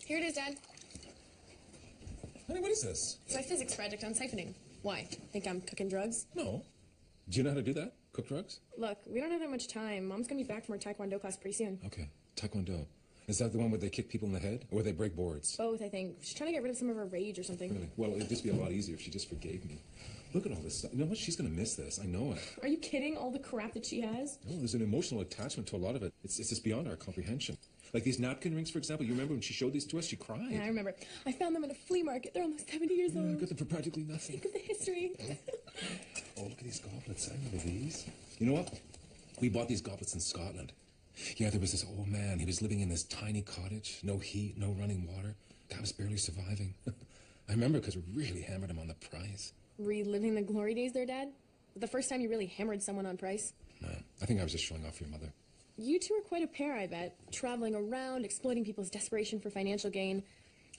Here it is, Dad. Honey, what is this? It's my physics project on siphoning. Why? Think I'm cooking drugs? No. Do you know how to do that? Cook drugs? Look, we don't have that much time. Mom's gonna be back from her Taekwondo class pretty soon. Okay. Taekwondo. Is that the one where they kick people in the head? Or where they break boards? Both, I think. She's trying to get rid of some of her rage or something. Really? Well, it'd just be a lot easier if she just forgave me. Look at all this stuff. You know what? She's going to miss this. I know it. Are you kidding? All the crap that she has? No, there's an emotional attachment to a lot of it. It's just beyond our comprehension. Like these napkin rings, for example. You remember when she showed these to us? She cried. Yeah, I remember. I found them at a flea market. They're almost 70 years old. I got them for practically nothing. Think of the history. Oh, look at these goblets. I remember these. You know what? We bought these goblets in Scotland. Yeah, there was this old man. He was living in this tiny cottage. No heat, no running water. Guy was barely surviving. I remember because we really hammered him on the price. Reliving the glory days there, Dad? The first time you really hammered someone on price? No, I think I was just showing off for your mother. You two are quite a pair, I bet. Traveling around, exploiting people's desperation for financial gain.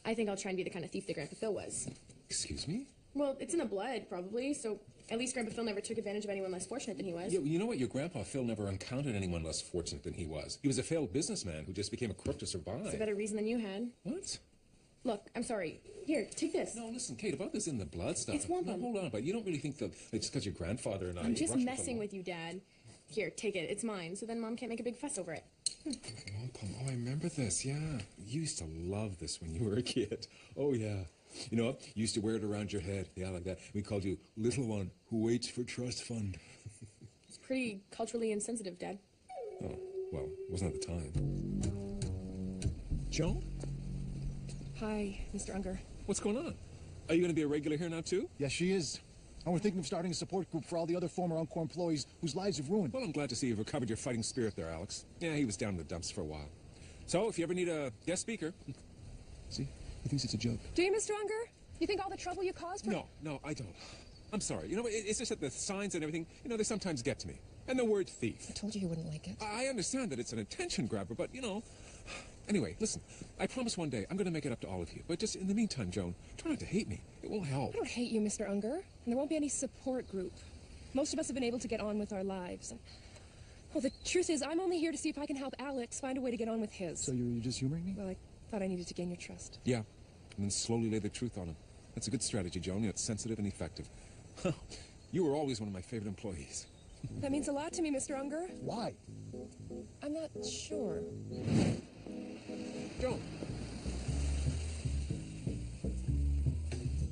I think I'll try and be the kind of thief that Grandpa Phil was. Excuse me? Well, it's in the blood, probably, so at least Grandpa Phil never took advantage of anyone less fortunate than he was. Yeah, well, you know what? Your Grandpa Phil never encountered anyone less fortunate than he was. He was a failed businessman who just became a crook to survive. It's a better reason than you had. What? Look, I'm sorry. Here, take this. No, listen, Kate, about this in the blood stuff. It's wampum. No, hold on, but you don't really think that it's just because your grandfather and I... I'm just messing with you, Dad. Here, take it. It's mine, so then Mom can't make a big fuss over it. Wampum. Oh, I remember this, yeah. You used to love this when you were a kid. Oh, yeah. You know what? You used to wear it around your head. Yeah, like that. We called you Little One Who Waits for Trust Fund. It's pretty culturally insensitive, Dad. Oh, well, it wasn't at the time. Joan? Hi, Mr. Unger. What's going on? Are you going to be a regular here now, too? Yes, she is. And we're thinking of starting a support group for all the other former Encore employees whose lives have ruined. Well, I'm glad to see you've recovered your fighting spirit there, Alex. Yeah, he was down in the dumps for a while. So, if you ever need a guest speaker... See? He thinks it's a joke. Do you, Mr. Unger? You think all the trouble you caused for... No, I don't. I'm sorry. You know, it's just that the signs and everything, you know, they sometimes get to me. And the word thief. I told you wouldn't like it. I understand that it's an attention grabber, but, you know... Anyway, listen, I promise one day I'm going to make it up to all of you. But just in the meantime, Joan, try not to hate me. It won't help. I don't hate you, Mr. Unger. And there won't be any support group. Most of us have been able to get on with our lives. And, well, the truth is, I'm only here to see if I can help Alex find a way to get on with his. So you're just humoring me? Well, I thought I needed to gain your trust. Yeah, and then slowly lay the truth on him. That's a good strategy, Joan. It's sensitive and effective. You were always one of my favorite employees. That means a lot to me, Mr. Unger. Why? I'm not sure. Joan.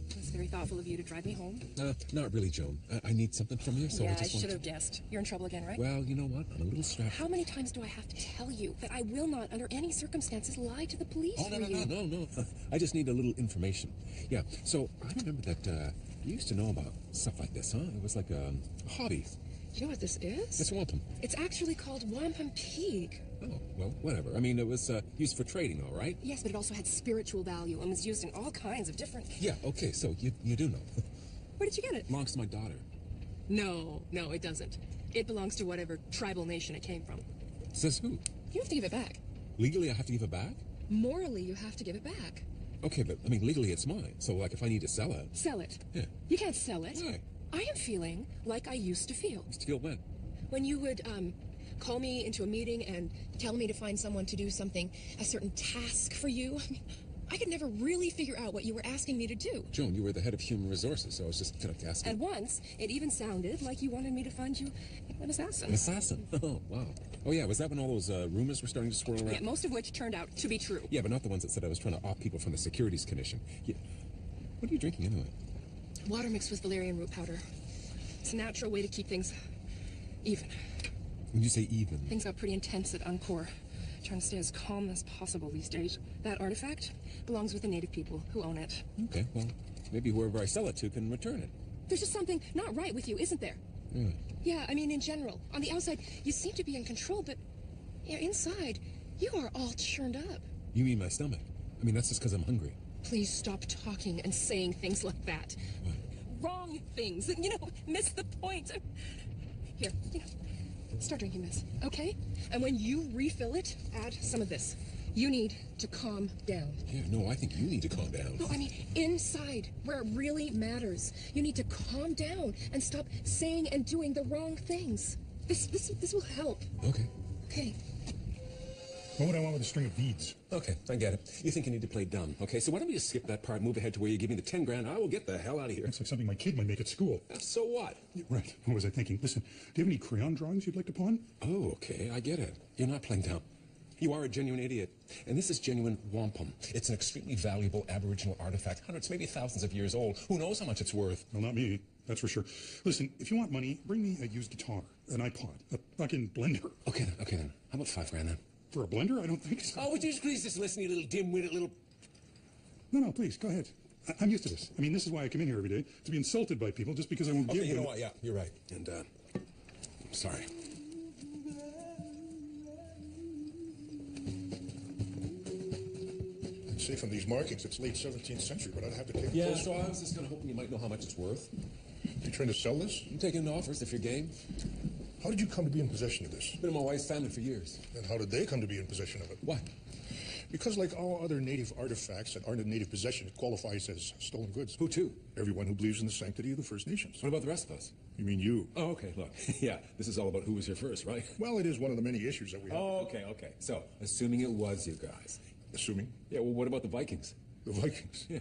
It's very thoughtful of you to drive me home. Not really, Joan. I need something from you, so Yeah, I I just should have guessed. You're in trouble again, right? Well, you know what? I'm a little strapped. How many times do I have to tell you that I will not, under any circumstances, lie to the police Oh, for you? no. I just need a little information. Yeah, so I remember that you used to know about stuff like this, huh? It was like a hobby. You know what this is? It's wampum. It's actually called wampum pig. Oh, well, whatever. I mean, it was used for trading, all right? Yes, but it also had spiritual value and was used in all kinds of different... Yeah, okay, so you do know. Where did you get it? It belongs to my daughter. No, it doesn't. It belongs to whatever tribal nation it came from. Says who? You have to give it back. Legally, I have to give it back? Morally, you have to give it back. Okay, but, I mean, legally, it's mine. So, like, if I need to sell it... Sell it. Yeah. You can't sell it. Why? I am feeling like I used to feel. Used to feel when? When you would, call me into a meeting and tell me to find someone to do something, a certain task for you. I mean, I could never really figure out what you were asking me to do. Joan, you were the head of human resources, so I was just kind of asking. And once, it even sounded like you wanted me to find you an assassin. An assassin? Oh, wow. Oh, yeah, was that when all those rumors were starting to swirl around? Yeah, most of which turned out to be true. Yeah, but not the ones that said I was trying to opt people from the Securities Commission. Yeah. What are you drinking anyway? Water mixed with valerian root powder. It's a natural way to keep things even. When you say even? Things got pretty intense at Encore. Trying to stay as calm as possible these days. That artifact belongs with the native people who own it. Okay, well, maybe whoever I sell it to can return it. There's just something not right with you, isn't there? Yeah. Yeah, I mean, in general. On the outside, you seem to be in control, but inside, you are all churned up. You mean my stomach? I mean, that's just because I'm hungry. Please stop talking and saying things like that. What? Wrong things. You know, miss the point. Here, start drinking this, okay? And when you refill it, add some of this. You need to calm down. Yeah, no, I think you need to calm down. No, I mean, inside, where it really matters. You need to calm down and stop saying and doing the wrong things. This will help. Okay. Okay. What would I want with a string of beads? Okay, I get it. You think you need to play dumb. Okay, so why don't we just skip that part, move ahead to where you give me the 10 grand, I will get the hell out of here. It's like something my kid might make at school. So what? Right. What was I thinking? Listen, do you have any crayon drawings you'd like to pawn? Oh, okay, I get it. You're not playing dumb. You are a genuine idiot. And this is genuine wampum. It's an extremely valuable Aboriginal artifact, hundreds, maybe thousands of years old. Who knows how much it's worth? Well, not me. That's for sure. Listen, if you want money, bring me a used guitar, an iPod, a fucking blender. Okay then. How about 5 grand then? For a blender? I don't think so. Oh, would you please just listen, you little dim-witted little... No, please, go ahead. I'm used to this. I mean, this is why I come in here every day, to be insulted by people just because I won't give Okay, you them... know what? Yeah, you're right. And, I'm sorry. I'd say from these markings, it's late 17th century, but I'd have to take a Yeah, closer. so I was just kind of hoping you might know how much it's worth. You trying to sell this? I'm taking offers if you're game. How did you come to be in possession of this? Been in my wife's family for years. And how did they come to be in possession of it? What? Because like all other native artifacts that aren't in native possession, it qualifies as stolen goods. Who to? Everyone who believes in the sanctity of the First Nations. What about the rest of us? You mean you? Oh, okay, look. Yeah, this is all about who was here first, right? Well, it is one of the many issues that we have. Oh, okay. So, assuming it was you guys. Assuming? Yeah, well, what about the Vikings? The Vikings? Yeah.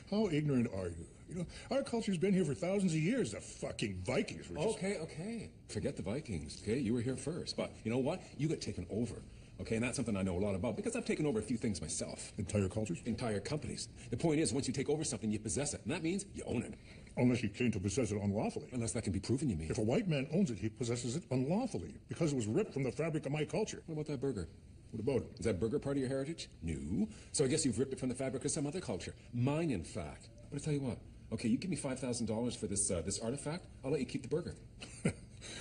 How ignorant are you? You know, our culture's been here for thousands of years. The fucking Vikings were just... Okay. Forget the Vikings, okay? You were here first. But you know what? You got taken over, okay? And that's something I know a lot about because I've taken over a few things myself. Entire cultures? Entire companies. The point is, once you take over something, you possess it. And that means you own it. Unless you came to possess it unlawfully. Unless that can be proven, you mean. If a white man owns it, he possesses it unlawfully because it was ripped from the fabric of my culture. What about that burger? What about it? Is that burger part of your heritage? No. So I guess you've ripped it from the fabric of some other culture. Mine, in fact. But I tell you what. Okay, you give me $5,000 for this artifact, I'll let you keep the burger.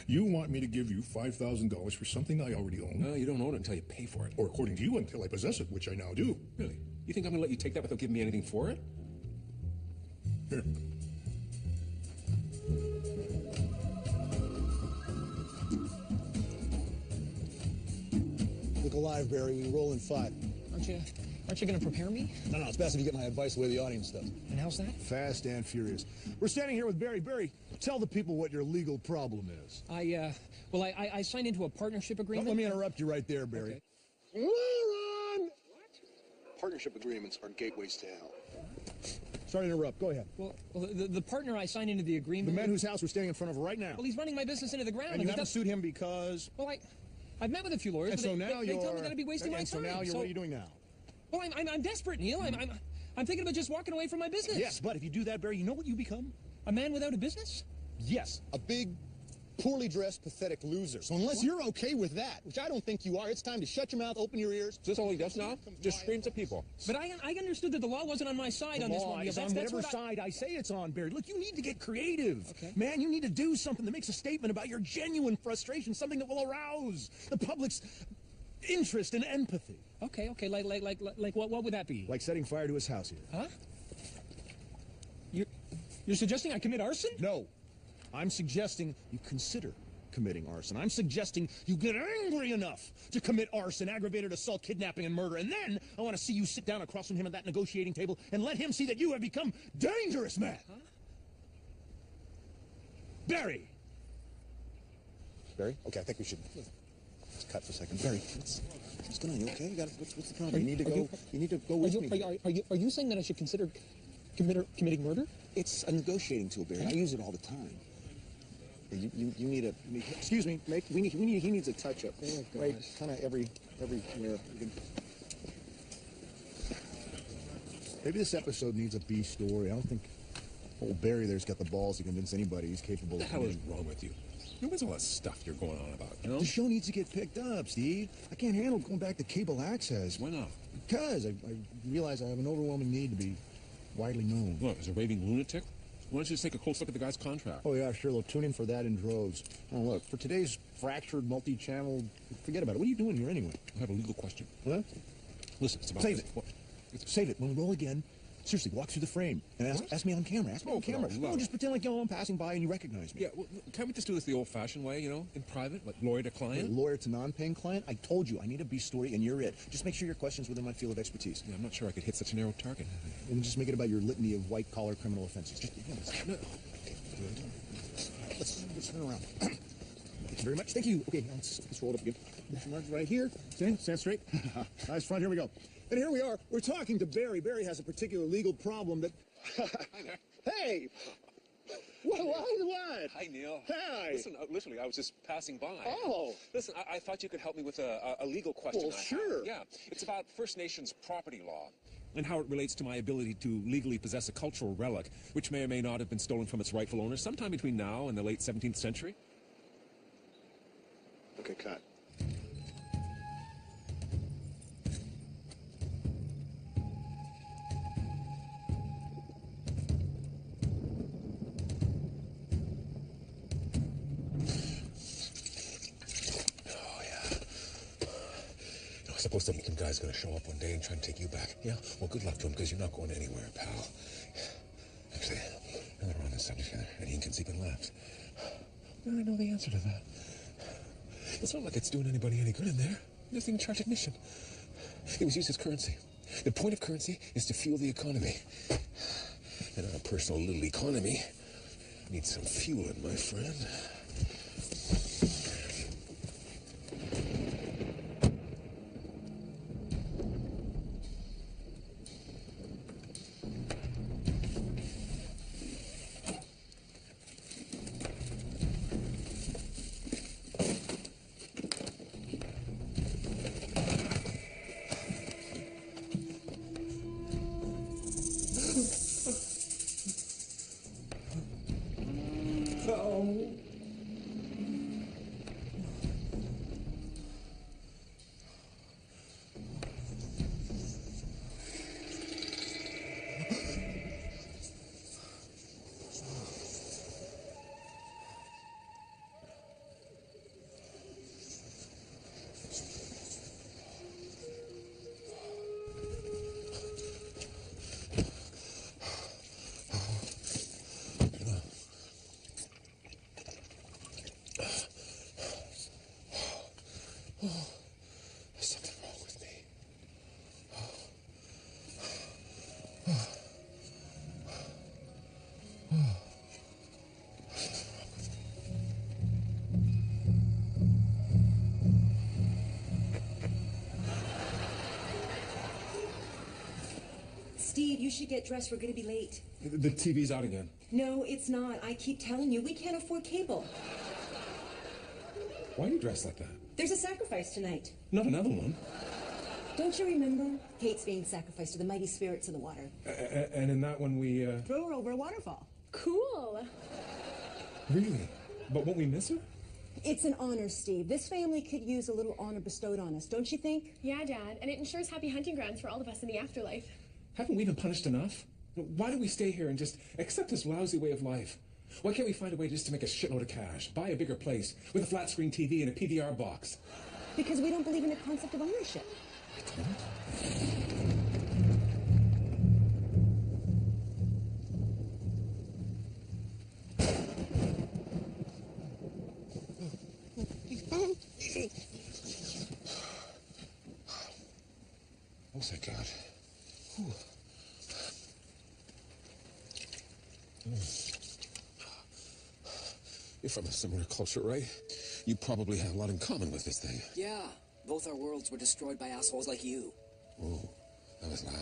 You want me to give you $5,000 for something I already own? No, you don't own it until you pay for it. Or according to you, until I possess it, which I now do. Really? You think I'm gonna let you take that without giving me anything for it? Here. Look alive, Barry. We roll in 5. Aren't you going to prepare me? No, it's best if you get my advice the way the audience does. And how's that? Fast and furious. We're standing here with Barry. Barry, tell the people what your legal problem is. I signed into a partnership agreement. Let me interrupt you right there, Barry. Okay. Moron! Partnership agreements are gateways to hell. Sorry to interrupt. Go ahead. Well, the partner I signed into the agreement... The man whose house we're standing in front of right now. Well, he's running my business into the ground. And you haven't sued him because... Well, I've met with a few lawyers, And but so now they tell me that I'd be wasting my time. So now what are you doing now? Well, I'm desperate, Neil. I'm thinking about just walking away from my business. Yes, but if you do that, Barry, you know what you become? A man without a business? Yes, a big, poorly dressed, pathetic loser. So unless you're okay with that, which I don't think you are, it's time to shut your mouth, open your ears. Is this all he does now? Just screams at people. But I understood that the law wasn't on my side on this one. It's on whatever side I say it's on, Barry. Look, you need to get creative. Okay. Man, you need to do something that makes a statement about your genuine frustration, something that will arouse the public's interest and empathy. Okay, like what would that be? Like setting fire to his house here. Huh? You're suggesting I commit arson? No. I'm suggesting you consider committing arson. I'm suggesting you get angry enough to commit arson, aggravated assault, kidnapping, and murder. And then I want to see you sit down across from him at that negotiating table and let him see that you have become dangerous, man. Huh? Barry. Barry? Okay, I think we should... Let's cut for a second. Barry, what's going on? You okay? What's the problem? You need to go with me. Are you saying that I should consider committing murder? It's a negotiating tool, Barry. I use it all the time. You need a... Excuse me. He needs a touch-up. Oh, right, kind of everywhere. Maybe this episode needs a B story. I don't think old Barry there's got the balls to convince anybody he's capable What of... the hell is wrong with you? What's all that stuff you're going on about, you know? The show needs to get picked up, Steve. I can't handle going back to cable access. Why not? Because I realize I have an overwhelming need to be widely known. Look, as a raving lunatic, why don't you just take a close look at the guy's contract? Oh, yeah, sure. They'll tune in for that in droves. Oh, look, for today's fractured multi-channel, forget about it. What are you doing here anyway? I have a legal question. What? Listen, it's about... Save it. What? Save it. When we roll again, seriously, walk through the frame and ask me on camera. Ask me on camera. No, just pretend like I'm passing by and you recognize me. Yeah, well, can't we just do this the old-fashioned way, you know, in private, like lawyer to client? Lawyer to non-paying client? I told you, I need a B story and you're it. Just make sure your question's within my field of expertise. Yeah, I'm not sure I could hit such a narrow target. And just make it about your litany of white-collar criminal offenses. Just, No. Let's turn around. you very much. Thank you. Okay, now let's roll it up again. Put your marks right here. Stand straight. Eyes front. Here we go. And here we are. We're talking to Barry. Barry has a particular legal problem that... Hi there. Hey! What? Hi, Neil. Hi. Listen, literally, I was just passing by. Oh. Listen, I thought you could help me with a legal question. Well, sure. Yeah, it's about First Nations property law. And how it relates to my ability to legally possess a cultural relic, which may or may not have been stolen from its rightful owner sometime between now and the late 17th century. Okay, cut. I suppose some guy's gonna show up one day and try and take you back. Yeah? Well, good luck to him, because you're not going anywhere, pal. Actually, now that we're on this subject here, and Ian can see and laughs. Now I know the answer to that. It's not like it's doing anybody any good in there. It doesn't even charge admission. It was used as currency. The point of currency is to fuel the economy. And our personal little economy needs some fueling, my friend. There's something wrong with me. Steve, you should get dressed. We're going to be late. The TV's out again. No, it's not. I keep telling you, we can't afford cable. Why are you dressed like that? There's a sacrifice tonight. Not another one. Don't you remember? Kate's being sacrificed to the mighty spirits of the water. And in that one we, Throw her over a waterfall. Cool. Really? But won't we miss her? It's an honor, Steve. This family could use a little honor bestowed on us, don't you think? Yeah, Dad, and it ensures happy hunting grounds for all of us in the afterlife. Haven't we been punished enough? Why do we stay here and just accept this lousy way of life? Why can't we find a way just to make a shitload of cash, buy a bigger place with a flat screen TV and a PVR box? Because we don't believe in the concept of ownership. I don't. Oh, thank God. Whew. You're from a similar culture, right? You probably have a lot in common with this thing. Yeah, both our worlds were destroyed by assholes like you. Oh, that was loud.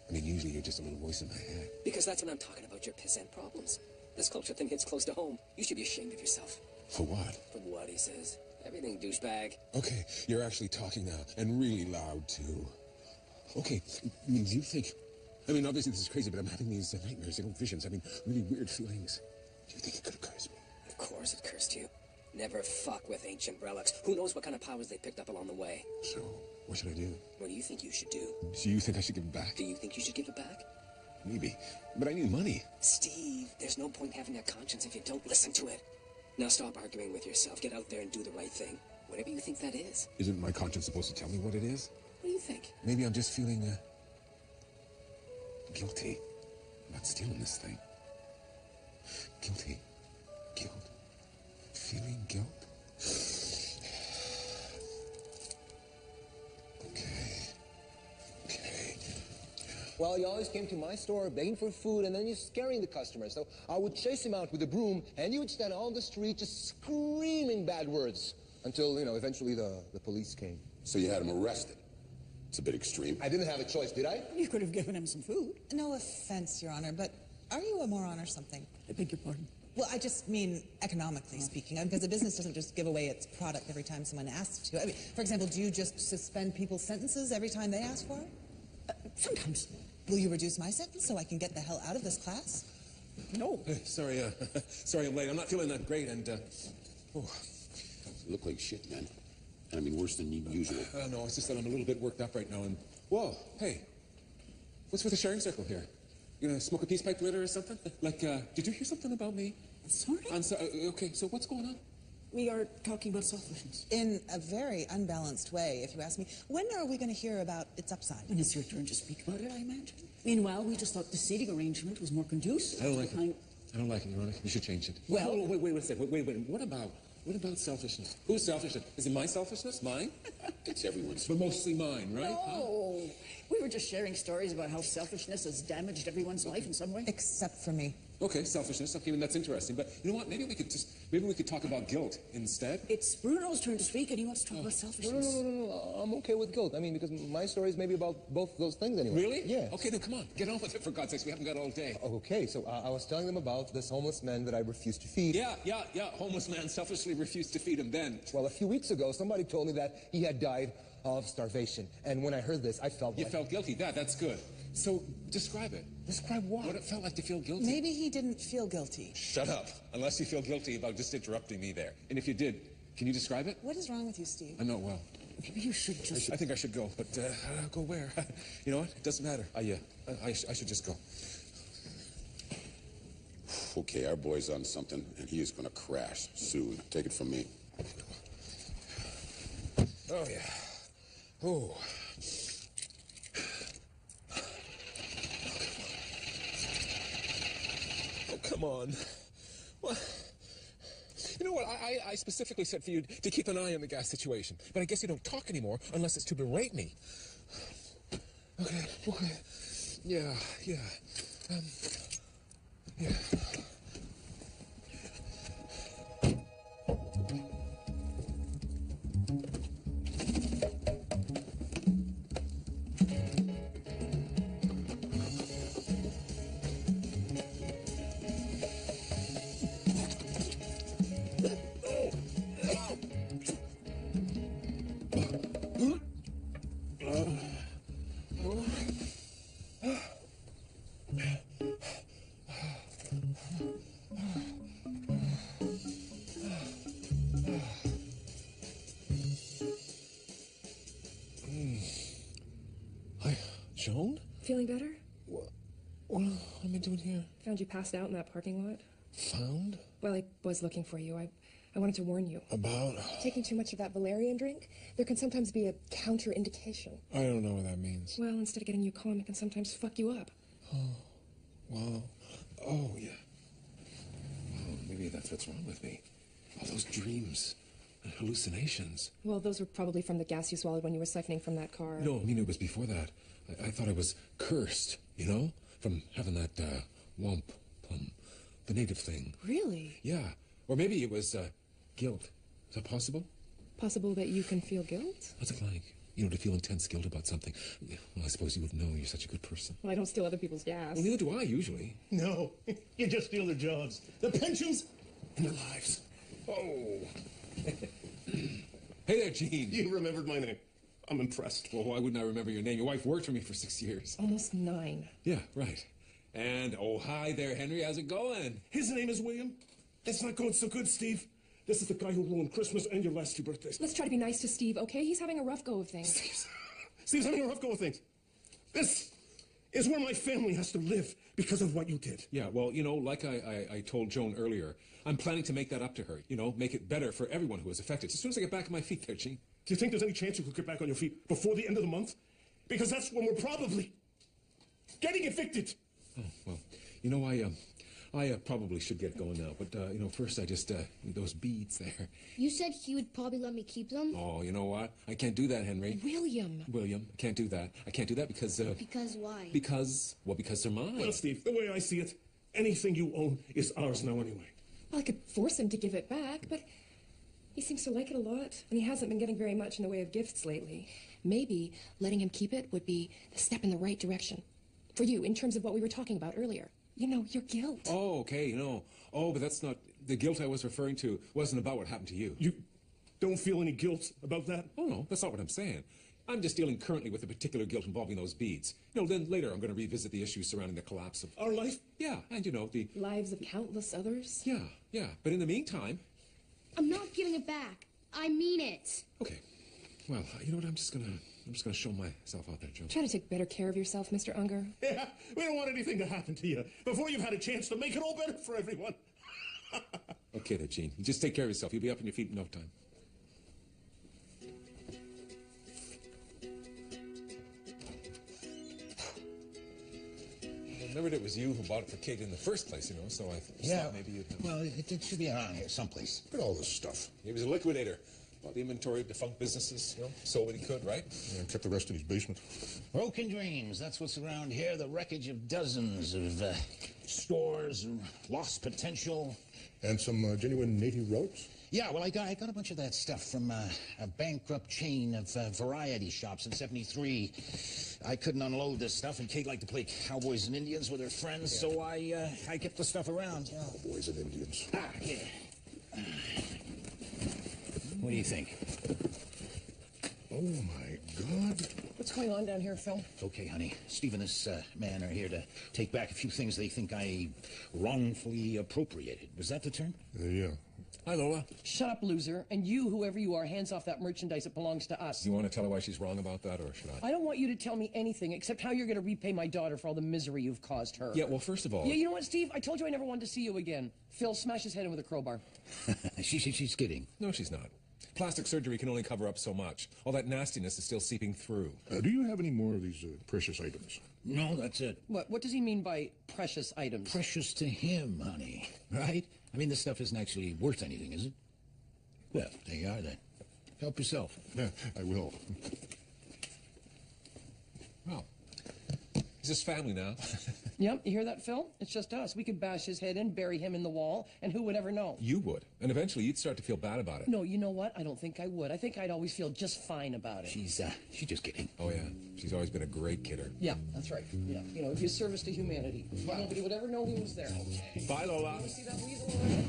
I mean, usually you're just a little voice in my head. Because that's when I'm talking about your pissant problems. This culture thing hits close to home. You should be ashamed of yourself. For what? For what, he says. Everything, douchebag. Okay, you're actually talking now, and really loud, too. Okay, I mean, do you think... I mean, obviously this is crazy, but I'm having these nightmares, visions, really weird feelings. Do you think it could have cursed me? Of course it cursed you. Never fuck with ancient relics. Who knows what kind of powers they picked up along the way? So, what should I do? What do you think you should do? Do you think I should give it back? Do you think you should give it back? Maybe. But I need money. Steve, there's no point having a conscience if you don't listen to it. Now stop arguing with yourself. Get out there and do the right thing. Whatever you think that is. Isn't my conscience supposed to tell me what it is? What do you think? Maybe I'm just feeling, guilty about stealing this thing. Guilty. Guilt. Feeling guilt. Okay. Well, he always came to my store begging for food and then just scaring the customers. So I would chase him out with a broom and he would stand on the street just screaming bad words until, eventually the police came. So you had him arrested. It's a bit extreme. I didn't have a choice, did I? You could have given him some food. No offense, Your Honor, but are you a moron or something? I beg your pardon. Well, I just mean economically speaking, because a business doesn't just give away its product every time someone asks to. I mean, for example, do you just suspend people's sentences every time they ask for it? Sometimes. Will you reduce my sentence so I can get the hell out of this class? No. Sorry, sorry I'm late. I'm not feeling that great, and, You look like shit, man. And I mean worse than usual. No, it's just that I'm a little bit worked up right now, and... Whoa, hey. What's with the sharing circle here? You gonna smoke a peace pipe later or something? Like, did you hear something about me? Sorry? Okay, so what's going on? We are talking about selfishness. In a very unbalanced way, if you ask me. When are we going to hear about its upside? When it's your turn to speak about it, I imagine. Meanwhile, we just thought the seating arrangement was more conducive. I don't like it. I don't like it, Your Honor. You should change it. Well... Oh, wait a second. Wait. What about selfishness? Whose selfishness? Is it my selfishness? Mine? It's everyone's. But mostly mine, right? No. We were just sharing stories about how selfishness has damaged everyone's life in some way. Except for me. Okay, selfishness. Okay, that's interesting. But you know what? Maybe we could talk about guilt instead. It's Bruno's turn to speak, and he wants to talk about selfishness. No. I'm okay with guilt. I mean, because my story is maybe about both those things anyway. Really? Yeah. Okay, then come on. Get on with it, for God's sakes. We haven't got all day. Okay, so I was telling them about this homeless man that I refused to feed. Yeah. Homeless man selfishly refused to feed him then. Well, a few weeks ago, somebody told me that he had died of starvation. And when I heard this, I felt You felt guilty. That's good. So, describe it. Describe what? What it felt like to feel guilty. Maybe he didn't feel guilty. Shut up. Unless you feel guilty about just interrupting me there. And if you did, can you describe it? What is wrong with you, Steve? I'm not well. Maybe you should just... I think I should go, but go where? You know what? It doesn't matter. I should just go. Okay, our boy's on something, and he is going to crash soon. Take it from me. Oh, yeah. Oh. Oh, come on. What? You know what? I specifically said for you to keep an eye on the gas situation. But I guess you don't talk anymore unless it's to berate me. Okay. Yeah. Yeah. Hi, Joan? Feeling better? What am I doing here? Found you passed out in that parking lot. Found? Well, I was looking for you. I wanted to warn you. About? Taking too much of that valerian drink, there can sometimes be a counter-indication. I don't know what that means. Well, instead of getting you calm, it can sometimes fuck you up. Oh, wow. Oh, yeah. Well, maybe that's what's wrong with me. All those dreams and hallucinations. Well, those were probably from the gas you swallowed when you were siphoning from that car. No, I mean, it was before that. I thought I was cursed, you know? From having that, womp, the native thing. Really? Yeah. Or maybe it was, guilt. Is that possible? Possible that you can feel guilt? What's it like? You know, to feel intense guilt about something. Well, I suppose you would know. You're such a good person. Well, I don't steal other people's gas. Well, neither do I, usually. No, you just steal their jobs, their pensions, and their lives. Oh. Hey there, Gene. You remembered my name. I'm impressed. Well, why wouldn't I remember your name? Your wife worked for me for 6 years. Almost 9. Yeah, right. And, oh, hi there, Henry. How's it going? His name is William. It's not going so good, Steve. This is the guy who ruined Christmas and your last 2 birthdays. Let's try to be nice to Steve, okay? He's having a rough go of things. Steve's having a rough go of things. This is where my family has to live because of what you did. Yeah, well, you know, like I told Joan earlier, I'm planning to make that up to her, you know, make it better for everyone who was affected. As soon as I get back on my feet there, Gene. Do you think there's any chance you could get back on your feet before the end of the month? Because that's when we're probably getting evicted. Oh, well, you know, I probably should get going now, but, you know, first I just, need those beads there. You said he would probably let me keep them? Oh, you know what? I can't do that, Henry. William. William, I can't do that. I can't do that because, Because why? Because they're mine. Well, Steve, the way I see it, anything you own is ours now anyway. Well, I could force him to give it back, but he seems to like it a lot, and he hasn't been getting very much in the way of gifts lately. Maybe letting him keep it would be the step in the right direction. For you, in terms of what we were talking about earlier. You know, your guilt. Oh, okay, you know. Oh, but that's not... The guilt I was referring to wasn't about what happened to you. You don't feel any guilt about that? Oh, no, that's not what I'm saying. I'm just dealing currently with the particular guilt involving those beads. You know, then later I'm going to revisit the issues surrounding the collapse of... Our life? Yeah, and you know, the... Lives of countless others? Yeah. But in the meantime... I'm not giving it back. I mean it. Okay. Well, you know what? I'm just gonna show myself out there, Joe. Try to take better care of yourself, Mr. Unger. Yeah, we don't want anything to happen to you before you've had a chance to make it all better for everyone. Okay there, Gene. You just take care of yourself. You'll be up on your feet in no time. I remembered it was you who bought it for Kate in the first place, you know, so I thought maybe you'd... Well, it should be around here someplace. Look at all this stuff. He was a liquidator. Bought the inventory of defunct businesses, you know, sold what he could, right? Yeah, and kept the rest in his basement. Broken dreams, that's what's around here. The wreckage of dozens of stores and lost potential. And some genuine native relics? Yeah, well, I got a bunch of that stuff from a bankrupt chain of variety shops in '73. I couldn't unload this stuff, and Kate liked to play cowboys and Indians with her friends, so I kept the stuff around. Cowboys and Indians. Yeah. What do you think? Oh, my God. What's going on down here, Phil? Okay, honey. Steve and this man are here to take back a few things they think I wrongfully appropriated. Was that the term? Yeah. Hi, Lola. Shut up, loser. And you, whoever you are, hands off that merchandise. It belongs to us. You want to tell her why she's wrong about that, or should I? I don't want you to tell me anything except how you're going to repay my daughter for all the misery you've caused her. Yeah, well, first of all... Yeah, you know what, Steve? I told you I never wanted to see you again. Phil, smash his head in with a crowbar. She's kidding. No, she's not. Plastic surgery can only cover up so much. All that nastiness is still seeping through. Do you have any more of these precious items? No, that's it. What does he mean by precious items? Precious to him, honey. Right? I mean, this stuff isn't actually worth anything, is it? Well, there you are, then. Help yourself. Yeah, I will. Well, he's his family now. Yep, you hear that, Phil? It's just us. We could bash his head in, bury him in the wall, and who would ever know? You would. And eventually you'd start to feel bad about it. No, you know what? I don't think I would. I think I'd always feel just fine about it. She's just kidding. Oh, yeah. She's always been a great kidder. Yeah, that's right. Yeah, you know, his service to humanity. Nobody would ever know he was there. Bye, Lola. You see that weasel over there?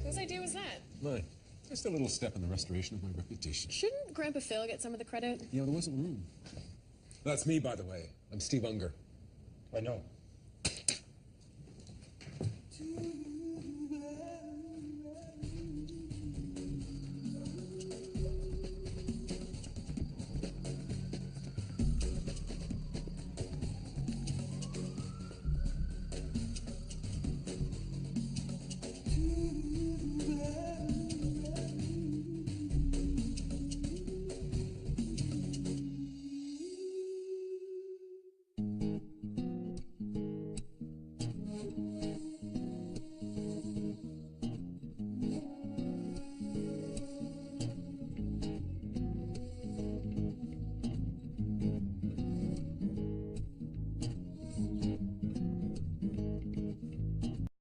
Whose idea was that? Mine. Just a little step in the restoration of my reputation. Shouldn't Grandpa Phil get some of the credit? Yeah, there wasn't room. That's me, by the way. I'm Steve Unger. I know.